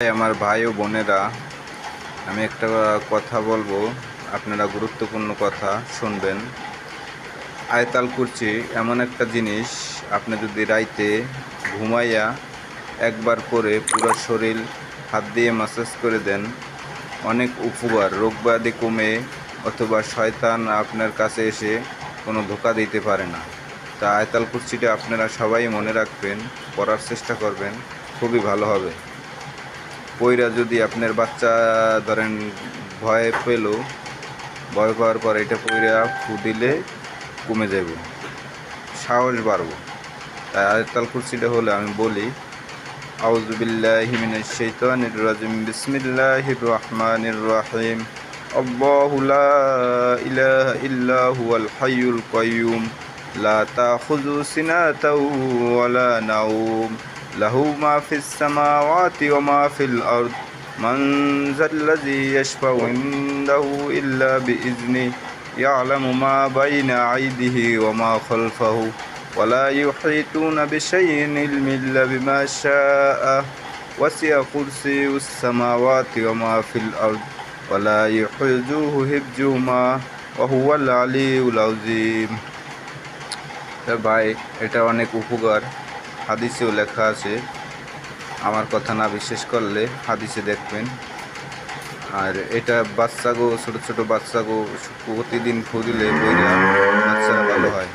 আমার ভাই ও বোনেরা, আমি একটা কথা বলবো, আপনারা গুরুত্বপূর্ণ কথা শুনবেন। আয়তাল কুরসি এমন একটা জিনিস, আপনি যদি রাইতে ঘুমাইয়া একবার করে পুরো শরীর হাত দিয়ে ম্যাসাজ করে দেন, অনেক উপকার, রোগব্যাধি কমে, অথবা শয়তান আপনার কাছে এসে কোনো ধোঁকা দিতে পারে না। তা আয়তাল কুরসিটা আপনারা সবাই মনে রাখবেন, পড়ার চেষ্টা করবেন, খুবই ভালো হবে। পইরা যদি আপনার বাচ্চা ধরেন ভয় পাওয়ার পর এটা পইরা ফু দিলে কমে যাব, সাহস বাড়ব। তাই আয়াতুল কুরসিটা হলে আমি বলি, আউযু বিল্লাহি মিনাশ শাইতানির রাজিম, বিসমিল্লাহির রহমানির রহিম, আল্লাহু লা ইলাহা ইল্লা হুয়াল হাইয়ুল কাইয়্যুম, লা তাখুযু সিনাতাও ওয়ালা নাওম, লাহু মা ফিস সামাওয়াতি ওয়া মা ফিল আরদ, মান যাল্লাযী ইয়াশফাউ ইনদাহু ইল্লা বিইজনিহি, ইয়ালামু মা বাইনা আইদিহি ওয়া মা খালফাহু, ওয়া লা ইউহীতুনা বিশাইইন ইল্লা বিমা শাআ, ওয়াসি'a কুরসিয়ুস সামাওয়াতি ওয়া মা ফিল আরদ, ওয়া লা ইউহিজুহু হিফযুহুমা ওয়া হুয়াল আলিয়্যুল আযীম। ভাই, এটা অনেক উপকার, হাদিসেও লেখা আছে। আমার কথা না বিশ্বাস করলে হাদিসে দেখবেন। আর এটা বাচ্চাগো, ছোট ছোট বাচ্চাগো প্রতিদিন ফু দিলে বাচ্চারা ভালো হয়।